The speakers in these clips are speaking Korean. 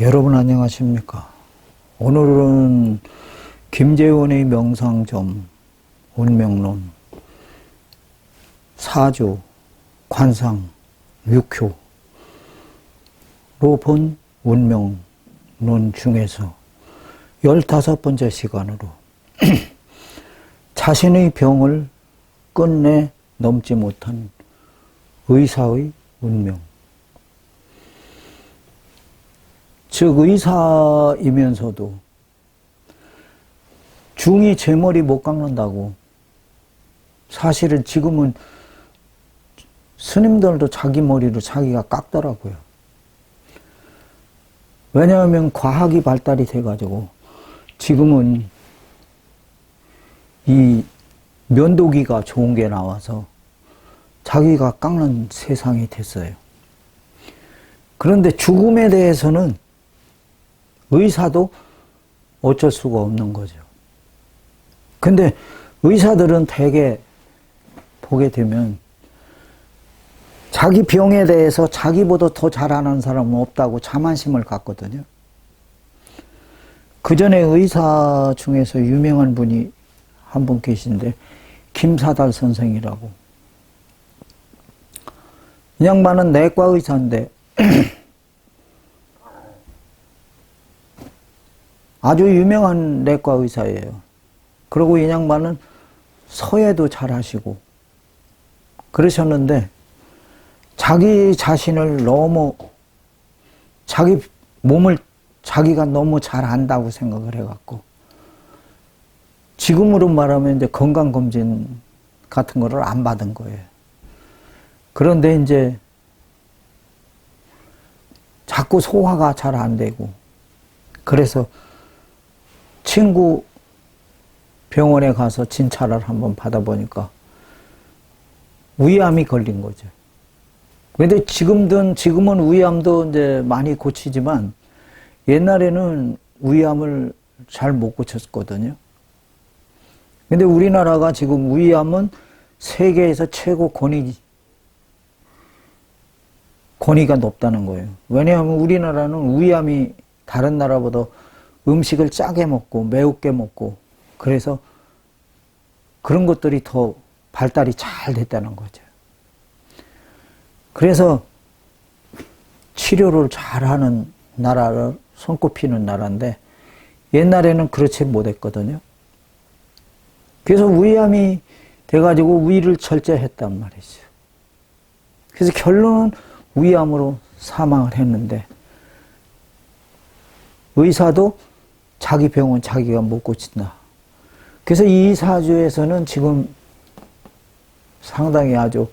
여러분 안녕하십니까? 오늘은 김재원의 명상점 운명론 4조 관상 6효로 본 운명론 중에서 15번째 시간으로 자신의 병을 끝내 넘지 못한 의사의 운명, 즉 의사이면서도 중이 제 머리 못 깎는다고. 사실은 지금은 스님들도 자기 머리를 자기가 깎더라고요. 왜냐하면 과학이 발달이 돼가지고 지금은 이 면도기가 좋은 게 나와서 자기가 깎는 세상이 됐어요. 그런데 죽음에 대해서는 의사도 어쩔 수가 없는 거죠. 근데 의사들은 대개 보게 되면 자기 병에 대해서 자기보다 더 잘하는 사람은 없다고 자만심을 갖거든요. 그 전에 의사 중에서 유명한 분이 한 분 계신데 김사달 선생이라고. 이 양반은 내과 의사인데 아주 유명한 내과 의사예요. 그리고 이 양반은 서예도 잘하시고 그러셨는데 자기 자신을 너무 자기 몸을 자기가 너무 잘 안다고 생각을 해갖고 지금으로 말하면 이제 건강검진 같은 거를 안 받은 거예요. 그런데 이제 자꾸 소화가 잘 안 되고 그래서 친구 병원에 가서 진찰을 한번 받아보니까 위암이 걸린 거죠. 근데 지금은 위암도 이제 많이 고치지만 옛날에는 위암을 잘 못 고쳤거든요. 근데 우리나라가 지금 위암은 세계에서 최고 권위가 높다는 거예요. 왜냐하면 우리나라는 위암이 다른 나라보다 음식을 짜게 먹고 매우게 먹고 그래서 그런 것들이 더 발달이 잘 됐다는 거죠. 그래서 치료를 잘하는 나라를 손꼽히는 나라인데 옛날에는 그렇지 못했거든요. 그래서 위암이 돼가지고 위를 절제했단 말이죠. 그래서 결론은 위암으로 사망을 했는데 의사도 자기 병은 자기가 못 고친다. 그래서 이 사주에서는 지금 상당히 아주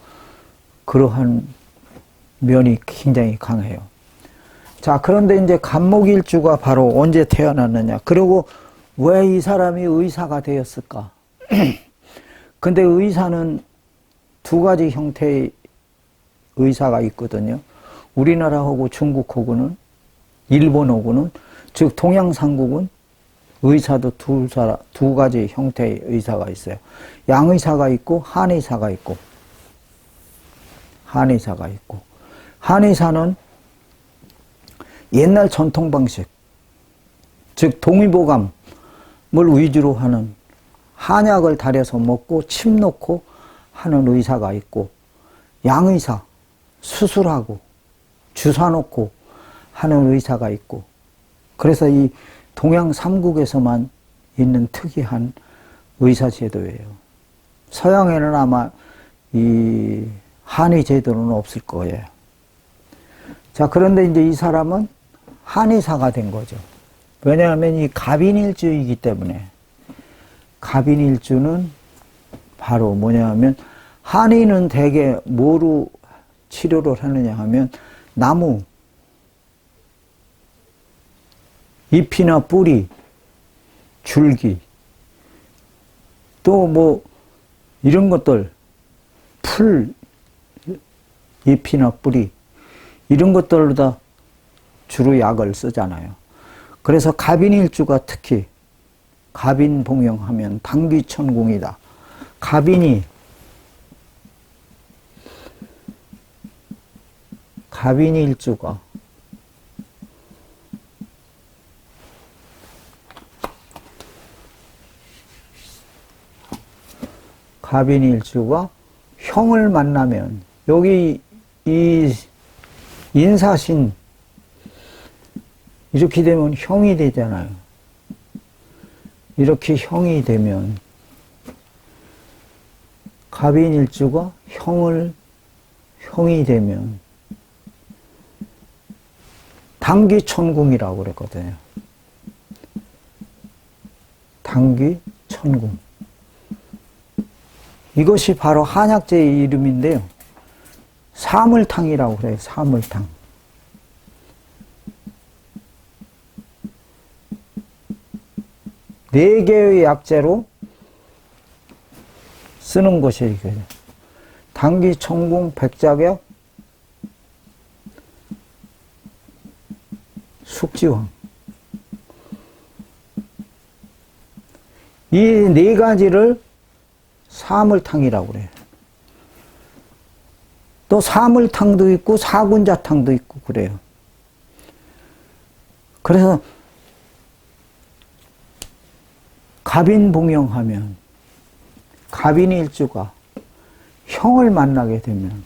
그러한 면이 굉장히 강해요. 자, 그런데 이제 간목일주가 바로 언제 태어났느냐. 그리고 왜 이 사람이 의사가 되었을까? 근데 의사는 두 가지 형태의 의사가 있거든요. 우리나라하고 중국하고는 일본하고는 즉 동양삼국은 의사도 두 가지 형태의 의사가 있어요. 양의사가 있고 한의사가 있고 한의사는 옛날 전통 방식 즉 동의보감을 위주로 하는 한약을 달여서 먹고 침 놓고 하는 의사가 있고 양의사 수술하고 주사 놓고 하는 의사가 있고 그래서 이 동양 삼국에서만 있는 특이한 의사 제도예요. 서양에는 아마 이 한의 제도는 없을 거예요. 자, 그런데 이제 이 사람은 한의사가 된 거죠. 왜냐하면 이 갑인일주이기 때문에 갑인일주는 바로 뭐냐 하면 한의는 대개 뭐로 치료를 하느냐 하면 나무, 잎이나 뿌리, 줄기, 또 뭐 이런 것들, 풀, 잎이나 뿌리 이런 것들로 다 주로 약을 쓰잖아요. 그래서 갑인일주가 특히 갑인봉영하면 당귀천궁이다. 갑인일주가 갑인일주가 형을 만나면 여기 이 인사신 이렇게 되면 형이 되잖아요. 이렇게 형이 되면 갑인일주가 형이 되면 당귀천궁이라고 그랬거든요. 당귀천궁. 이것이 바로 한약재의 이름인데요. 사물탕이라고 그래요. 사물탕. 네 개의 약재로 쓰는 것이 이거예요. 당귀천궁, 백자벽, 숙지황. 이 네 가지를 사물탕이라고 그래요. 또 사물탕도 있고 사군자탕도 있고 그래요. 그래서 갑인봉영하면 갑인일주가 형을 만나게 되면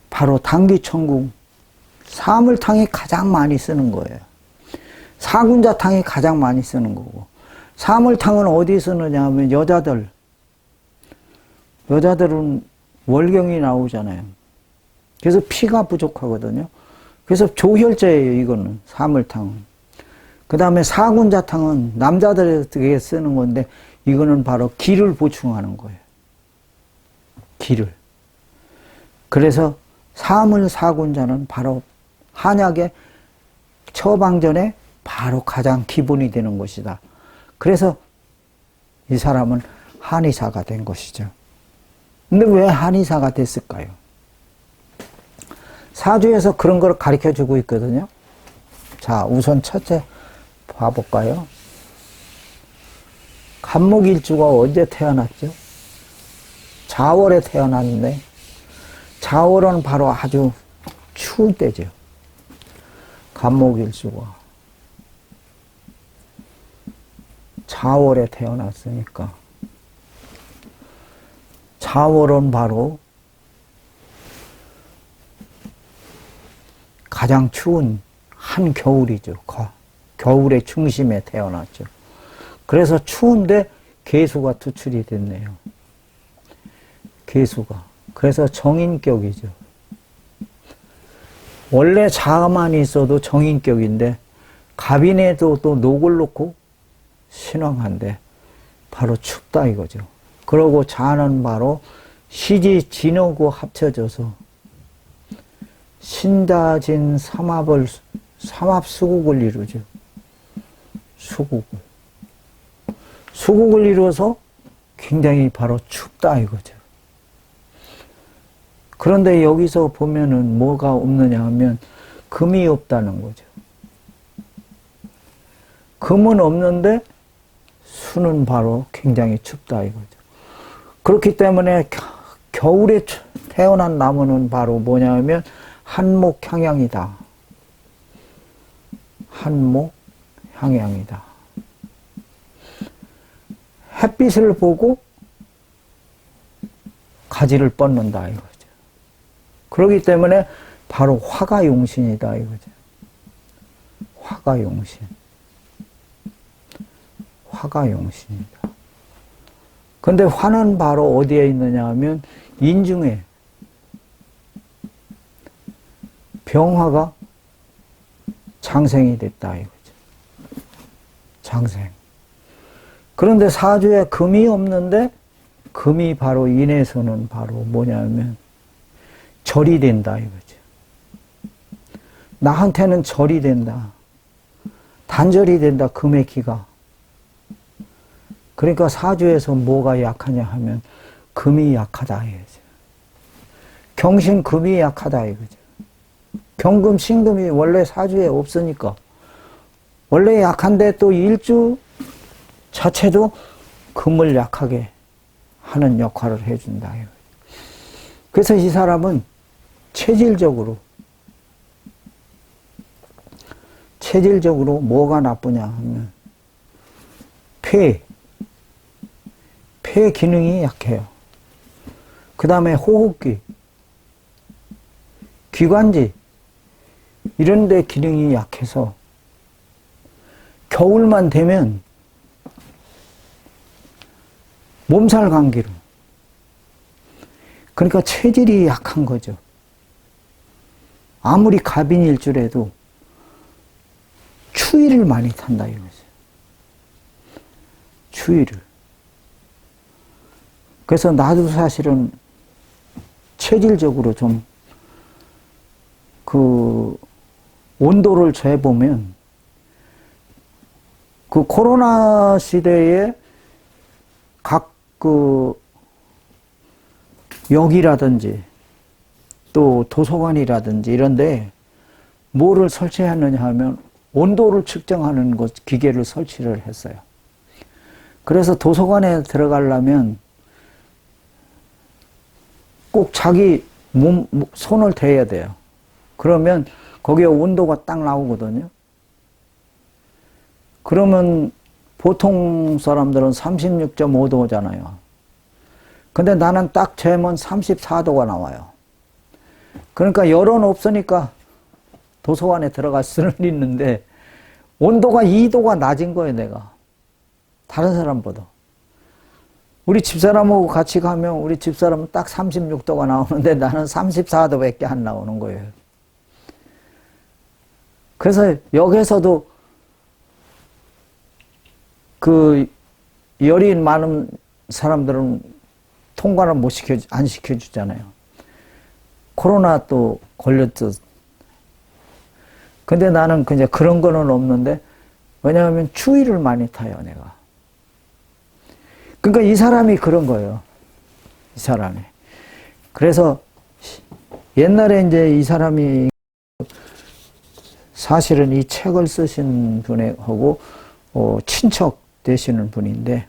바로 당귀천궁, 사물탕이 가장 많이 쓰는 거예요. 사군자탕이 가장 많이 쓰는 거고, 사물탕은 어디 쓰느냐 하면 여자들은 월경이 나오잖아요. 그래서 피가 부족하거든요. 그래서 조혈제예요, 이거는. 사물탕은. 그 다음에 사군자탕은 남자들에게 쓰는 건데, 이거는 바로 기를 보충하는 거예요. 기를. 그래서 사물사군자는 바로 한약의 처방전에 바로 가장 기본이 되는 것이다. 그래서 이 사람은 한의사가 된 것이죠. 근데 왜 한의사가 됐을까요? 사주에서 그런 걸 가르쳐 주고 있거든요. 자, 우선 첫째 봐볼까요? 갑목일주가 언제 태어났죠? 자월에 태어났는데, 자월은 바로 아주 추울 때죠. 갑목일주가. 자월에 태어났으니까. 자월은 바로 가장 추운 한겨울이죠. 겨울의 중심에 태어났죠. 그래서 추운데 개수가 투출이 됐네요. 개수가. 그래서 정인격이죠. 원래 자만 있어도 정인격인데 갑인에도 또 녹을 놓고 신왕한데 바로 춥다 이거죠. 그러고 자는 바로 시지 진하고 합쳐져서 신자진 삼합수국을 이루죠. 수국을 이루어서 굉장히 바로 춥다 이거죠. 그런데 여기서 보면은 뭐가 없느냐 하면 금이 없다는 거죠. 금은 없는데 수는 바로 굉장히 춥다 이거죠. 그렇기 때문에 겨울에 태어난 나무는 바로 뭐냐 하면 한목향양이다. 한목향양이다. 햇빛을 보고 가지를 뻗는다 이거죠. 그렇기 때문에 바로 화가용신이다 이거죠. 화가용신. 화가용신이다. 근데 화는 바로 어디에 있느냐 하면 인중에 병화가 장생이 됐다 이거죠. 장생. 그런데 사주에 금이 없는데 금이 바로 인에서는 바로 뭐냐면 절이 된다 이거죠. 나한테는 절이 된다. 단절이 된다. 금의 기가. 그러니까 사주에서 뭐가 약하냐 하면 금이 약하다 이거죠. 경신 금이 약하다 이거죠. 경금 신금이 원래 사주에 없으니까 원래 약한데 또 일주 자체도 금을 약하게 하는 역할을 해준다 이거죠. 그래서 이 사람은 체질적으로 체질적으로 뭐가 나쁘냐 하면 폐 기능이 약해요. 그 다음에 호흡기, 기관지 이런 데 기능이 약해서 겨울만 되면 몸살 감기로. 그러니까 체질이 약한 거죠. 아무리 갑인일 줄 해도 추위를 많이 탄다 이거죠. 추위를. 그래서 나도 사실은 체질적으로 좀 그 온도를 재보면 그 코로나 시대에 각 그 역이라든지 또 도서관이라든지 이런데 뭐를 설치했느냐 하면 온도를 측정하는 것 기계를 설치를 했어요. 그래서 도서관에 들어가려면 꼭 자기 손을 대야 돼요. 그러면 거기에 온도가 딱 나오거든요. 그러면 보통 사람들은 36.5도잖아요. 근데 나는 딱 재면 34도가 나와요. 그러니까 열은 없으니까 도서관에 들어갈 수는 있는데 온도가 2도가 낮은 거예요, 내가. 다른 사람보다. 우리 집사람하고 같이 가면 우리 집사람은 딱 36도가 나오는데 나는 34도밖에 안 나오는 거예요. 그래서 여기서도 그 열이 많은 사람들은 통과를 안 시켜주잖아요. 코로나 또 걸렸죠. 근데 나는 그냥 그런 거는 없는데, 왜냐하면 추위를 많이 타요, 내가. 그러니까 이 사람이 그런 거예요. 이 사람이. 그래서 옛날에 이제 이 사람이 사실은 이 책을 쓰신 분하고 친척 되시는 분인데,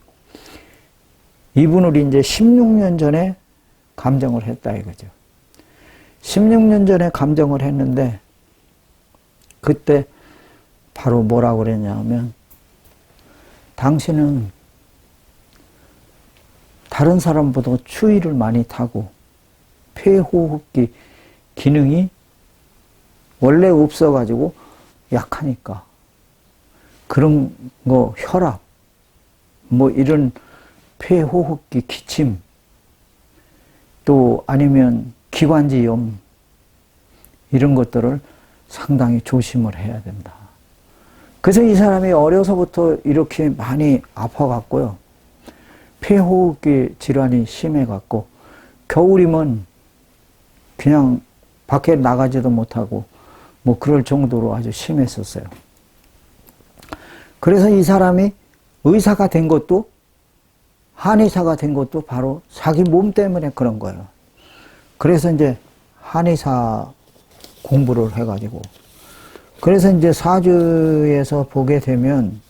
이분을 이제 16년 전에 감정을 했다 이거죠. 16년 전에 감정을 했는데, 그때 바로 뭐라고 그랬냐면, 당신은 다른 사람보다 추위를 많이 타고 폐호흡기 기능이 원래 없어가지고 약하니까 그런 거 혈압 뭐 이런 폐호흡기 기침 또 아니면 기관지염 이런 것들을 상당히 조심을 해야 된다. 그래서 이 사람이 어려서부터 이렇게 많이 아파갖고요. 폐호흡기 질환이 심해갖고 겨울이면 그냥 밖에 나가지도 못하고 뭐 그럴 정도로 아주 심했었어요. 그래서 이 사람이 의사가 된 것도 한의사가 된 것도 바로 자기 몸 때문에 그런 거예요. 그래서 이제 한의사 공부를 해가지고 그래서 이제 사주에서 보게 되면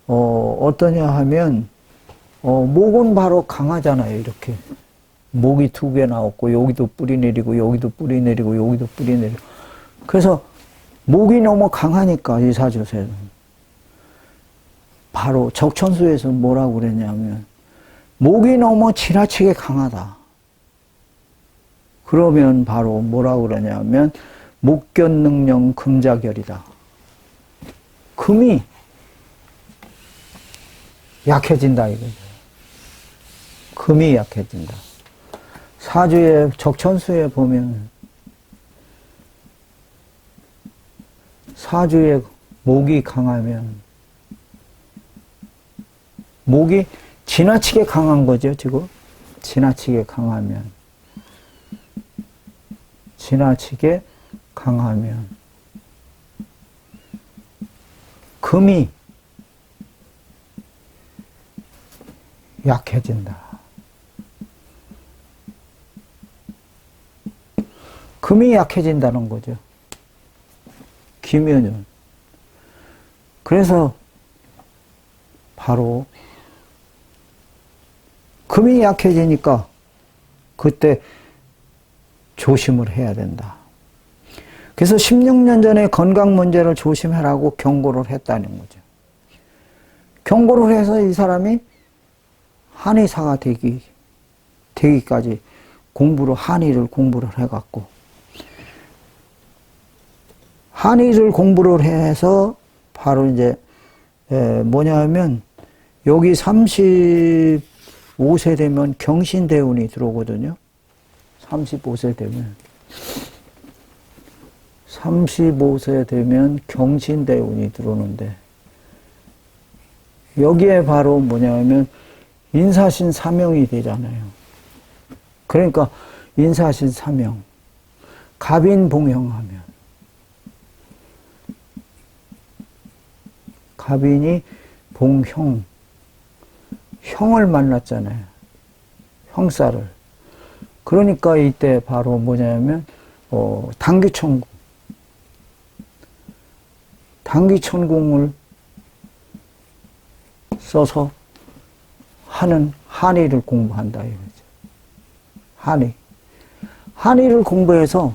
어떠냐 하면 목은 바로 강하잖아요. 이렇게 목이 2개 나왔고 여기도 뿌리 내리고 여기도 뿌리 내리고 여기도 뿌리 내리고 그래서 목이 너무 강하니까 이 사주에서는 바로 적천수에서 뭐라고 그랬냐면 목이 너무 지나치게 강하다. 그러면 바로 뭐라고 그러냐면 목견능령 금자결이다. 금이 약해진다 이거죠. 금이 약해진다. 사주에 적천수에 보면 사주에 목이 강하면 목이 지나치게 강한 거죠, 지금. 지나치게 강하면 금이 약해진다. 금이 약해진다는 거죠. 기면은. 그래서 바로 금이 약해지니까 그때 조심을 해야 된다. 그래서 16년 전에 건강 문제를 조심하라고 경고를 했다는 거죠. 경고를 해서 이 사람이 한의사가 되기까지 한의를 공부를 해갖고, 한의를 공부를 해서 바로 이제 뭐냐면 여기 35세 되면 경신대운이 들어오거든요. 35세 되면 경신대운이 들어오는데, 여기에 바로 뭐냐면 인사신 사명이 되잖아요. 그러니까 인사신 사명, 갑인봉형하면, 갑인이 봉형, 형을 만났잖아요. 형사를. 그러니까 이때 바로 뭐냐면 당귀천궁을 써서 하는 한의를 공부한다 이거죠. 한의를 공부해서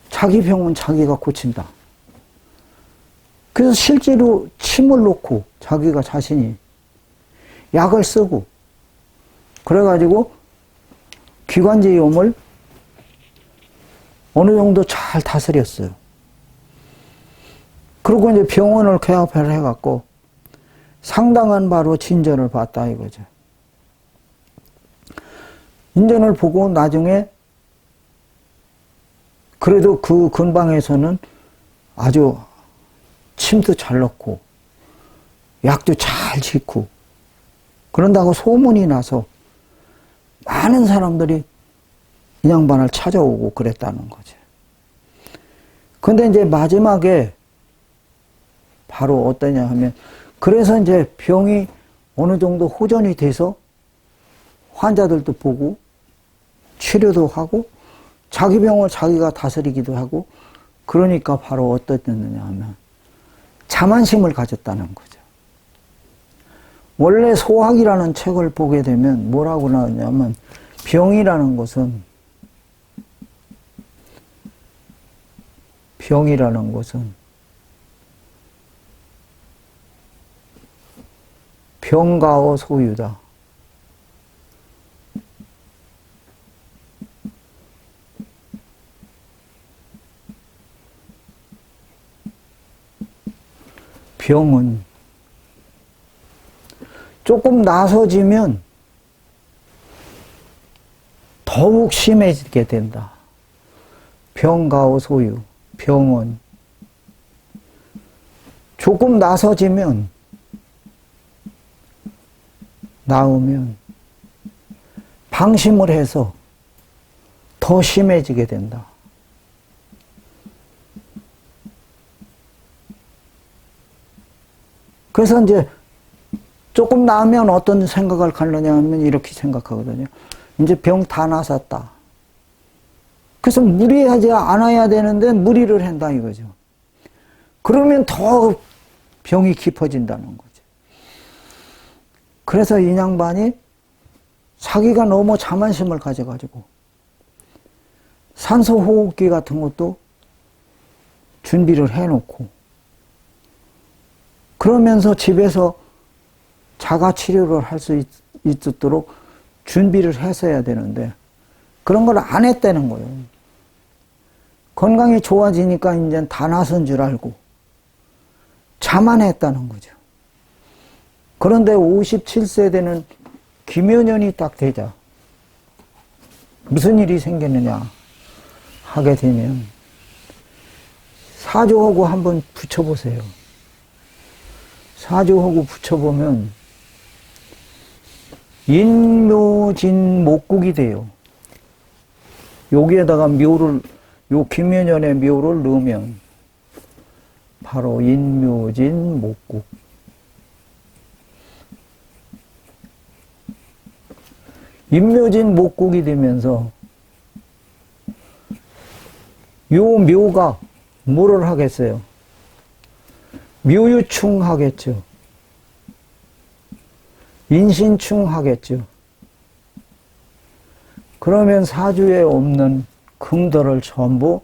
자기 병은 자기가 고친다. 그래서 실제로 침을 놓고 자기가 자신이 약을 쓰고, 그래가지고 기관지염을 어느 정도 잘 다스렸어요. 그리고 이제 병원을 개업을 해갖고 상당한 바로 진전을 봤다 이거죠. 인전을 보고 나중에 그래도 그 근방에서는 아주 침도 잘 넣고 약도 잘 짓고 그런다고 소문이 나서 많은 사람들이 이 양반을 찾아오고 그랬다는 거죠. 근데 이제 마지막에 바로 어떠냐 하면, 그래서 이제 병이 어느 정도 호전이 돼서 환자들도 보고 치료도 하고 자기 병을 자기가 다스리기도 하고, 그러니까 바로 어떻느냐 하면 자만심을 가졌다는 거죠. 원래 소학이라는 책을 보게 되면 뭐라고 나오냐면, 병이라는 것은 병가어 소유다. 병은 조금 나서지면 더욱 심해지게 된다. 병가어 소유, 병은 조금 나서지면, 나으면 방심을 해서 더 심해지게 된다. 그래서 이제 조금 나으면 어떤 생각을 갖느냐 하면 이렇게 생각하거든요. 이제 병 다 나섰다. 그래서 무리하지 않아야 되는데 무리를 한다 이거죠. 그러면 더 병이 깊어진다는 거죠. 그래서 이 양반이 자기가 너무 자만심을 가져가지고 산소호흡기 같은 것도 준비를 해놓고, 그러면서 집에서 자가치료를 할 수 있도록 준비를 했어야 되는데 그런 걸 안 했다는 거예요. 건강이 좋아지니까 이제 다 나선 줄 알고 자만했다는 거죠. 그런데 57세 되는 김효년이 딱 되자 무슨 일이 생겼느냐 하게 되면, 사주하고 한번 붙여보세요. 사주하고 붙여보면 인묘진 목국이 돼요. 여기에다가 묘를, 요 김효년의 묘를 넣으면 바로 인묘진 목국. 인묘진 목국이 되면서 요 묘가 뭐를 하겠어요? 묘유충 하겠죠. 인신충 하겠죠. 그러면 사주에 없는 금들을 전부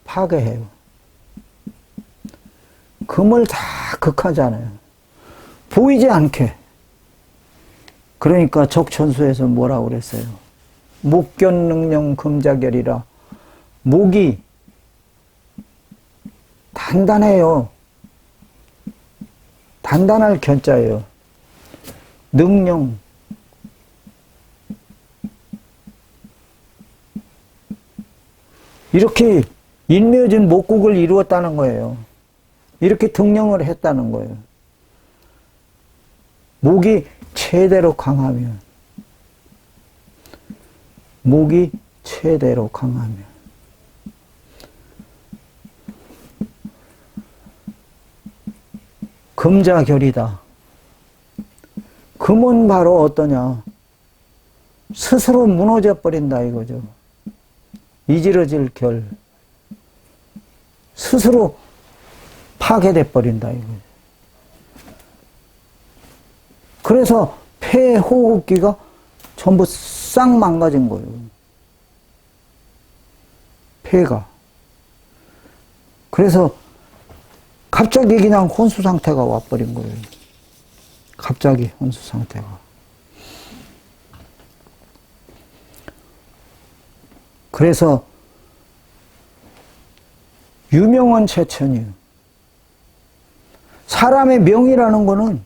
파괴해요. 금을 다 극하잖아요. 보이지 않게. 그러니까 적천수에서 뭐라고 그랬어요? 목견능령 금자결이라. 목이 단단해요. 단단할 견자예요. 능령. 이렇게 인묘진 목국을 이루었다는 거예요. 이렇게 등령을 했다는 거예요. 목이 최대로 강하면, 목이 최대로 강하면. 금자결이다. 금은 바로 어떠냐? 스스로 무너져 버린다 이거죠. 이지러질 결. 스스로 파괴돼 버린다 이거죠. 그래서 폐, 호흡기가 전부 싹 망가진 거예요. 폐가. 그래서 갑자기 그냥 혼수 상태가 와버린 거예요. 갑자기 혼수 상태가. 그래서 유명한 최천이에요. 사람의 명이라는 거는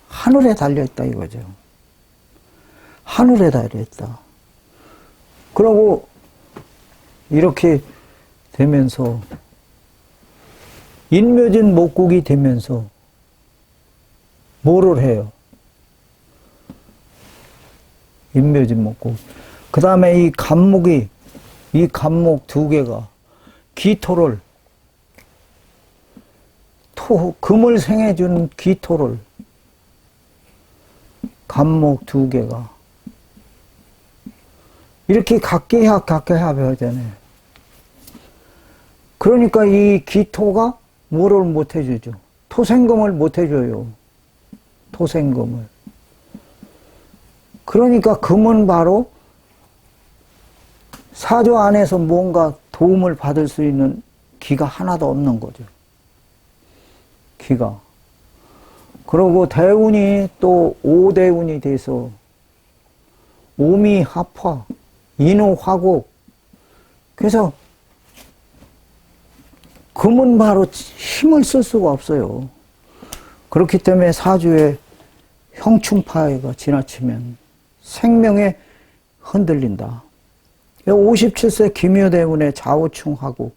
하늘에 달려있다 이거죠. 하늘에 달려있다. 그러고 이렇게 되면서 인묘진 목국이 되면서 뭐를 해요? 인묘진 목국. 그 다음에 이 간목이, 이 간목 두 개가 기토를, 금을 생해준 기토를, 간목 두 개가 이렇게 각계 합하잖아요. 그러니까 이 기토가 뭐를 못 해주죠? 토생금을 못 해줘요. 토생금을. 그러니까 금은 바로 사조 안에서 뭔가 도움을 받을 수 있는 기가 하나도 없는 거죠. 기가. 그리고 대운이 또 오대운이 돼서 오미합화, 인호화곡. 그래서 금은 바로 힘을 쓸 수가 없어요. 그렇기 때문에 사주에 형충파가 지나치면 생명에 흔들린다. 57세 기묘대운에 좌우충하고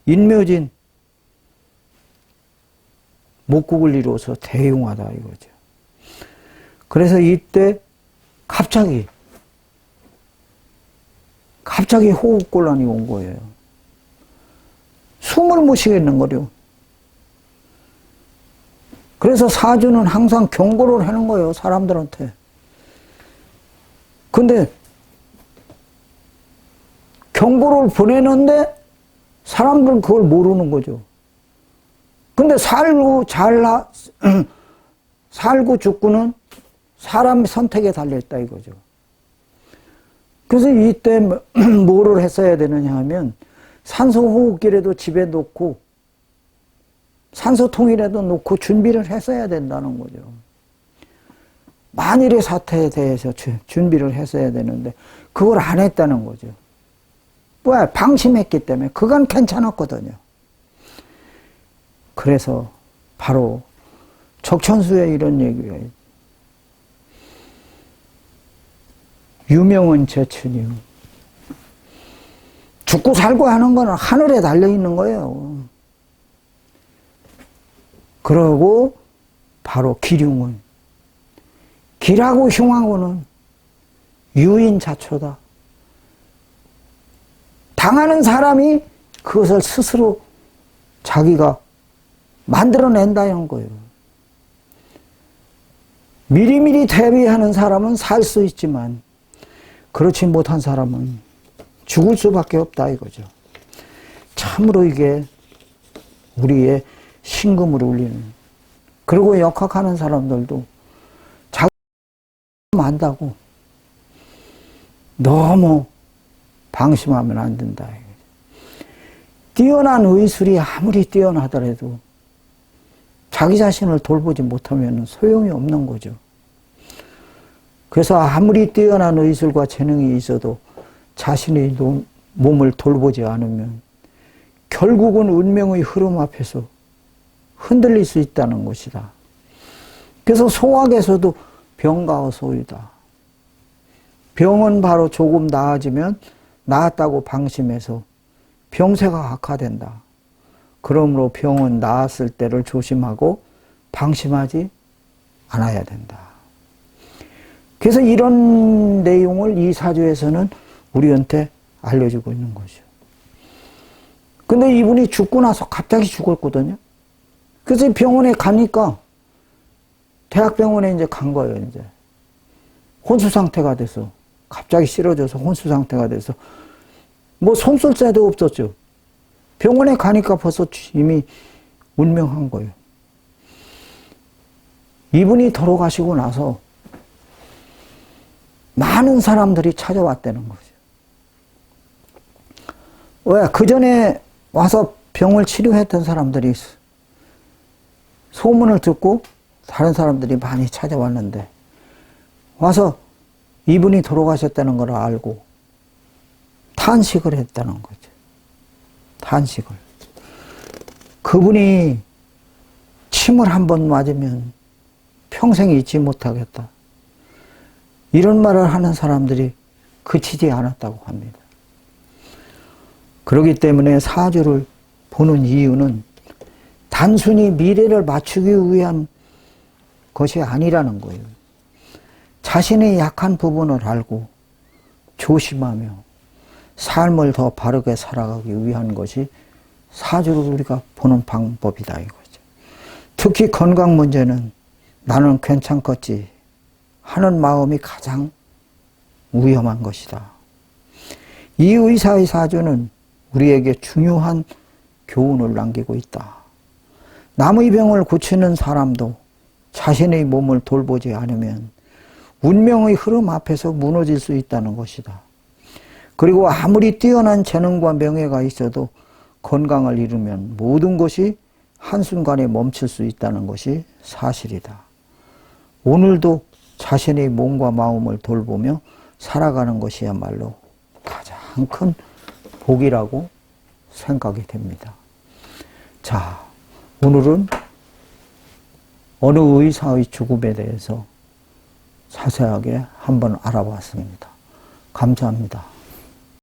인묘진 목국을 이루어서 대용하다 이거죠. 그래서 이때 갑자기 호흡곤란이 온 거예요. 숨을 못 쉬겠는 거죠. 그래서 사주는 항상 경고를 하는 거예요, 사람들한테. 근데 경고를 보내는데 사람들은 그걸 모르는 거죠. 근데 살고 죽고는 사람 선택에 달려있다 이거죠. 그래서 이때 뭐를 했어야 되느냐 하면 산소호흡기라도 집에 놓고 산소통이라도 놓고 준비를 했어야 된다는 거죠. 만일의 사태에 대해서 준비를 했어야 되는데 그걸 안 했다는 거죠. 왜? 방심했기 때문에. 그건 괜찮았거든요. 그래서 바로 적천수에 이런 얘기가 있어요. 유명은 제천이요. 죽고 살고 하는 거는 하늘에 달려있는 거예요. 그러고 바로 기륭은, 기라고 흉하고는 유인자초다. 당하는 사람이 그것을 스스로 자기가 만들어낸다는 거예요. 미리미리 대비하는 사람은 살 수 있지만 그렇지 못한 사람은 죽을 수밖에 없다 이거죠. 참으로 이게 우리의 신금을 울리는. 그리고 역학하는 사람들도 자기 안다고 너무 방심하면 안 된다. 뛰어난 의술이 아무리 뛰어나더라도 자기 자신을 돌보지 못하면 소용이 없는 거죠. 그래서 아무리 뛰어난 의술과 재능이 있어도 자신의 몸을 돌보지 않으면 결국은 운명의 흐름 앞에서 흔들릴 수 있다는 것이다. 그래서 소학에서도 병가와 소유다. 병은 바로 조금 나아지면 나았다고 방심해서 병세가 악화된다. 그러므로 병은 나았을 때를 조심하고 방심하지 않아야 된다. 그래서 이런 내용을 이 사주에서는 우리한테 알려주고 있는 것이죠. 근데 이분이 죽고 나서 갑자기 죽었거든요. 그래서 병원에 가니까 대학병원에 이제 간 거예요, 이제. 혼수 상태가 돼서. 갑자기 쓰러져서 혼수 상태가 돼서. 뭐 손 쓸 새도 없었죠. 병원에 가니까 벌써 이미 운명한 거예요. 이분이 돌아가시고 나서 많은 사람들이 찾아왔다는 거죠. 왜? 그 전에 와서 병을 치료했던 사람들이 소문을 듣고 다른 사람들이 많이 찾아왔는데 와서 이분이 돌아가셨다는 걸 알고 탄식을 했다는 거죠. 탄식을. 그분이 침을 한 번 맞으면 평생 잊지 못하겠다. 이런 말을 하는 사람들이 그치지 않았다고 합니다. 그렇기 때문에 사주를 보는 이유는 단순히 미래를 맞추기 위한 것이 아니라는 거예요. 자신의 약한 부분을 알고 조심하며 삶을 더 바르게 살아가기 위한 것이 사주를 우리가 보는 방법이다 이거죠. 특히 건강 문제는 나는 괜찮겠지 하는 마음이 가장 위험한 것이다. 이 의사의 사주는 우리에게 중요한 교훈을 남기고 있다. 남의 병을 고치는 사람도 자신의 몸을 돌보지 않으면 운명의 흐름 앞에서 무너질 수 있다는 것이다. 그리고 아무리 뛰어난 재능과 명예가 있어도 건강을 잃으면 모든 것이 한순간에 멈출 수 있다는 것이 사실이다. 오늘도 자신의 몸과 마음을 돌보며 살아가는 것이야말로 가장 큰 복이라고 생각이 됩니다. 자, 오늘은 어느 의사의 죽음에 대해서 자세하게 한번 알아봤습니다. 감사합니다.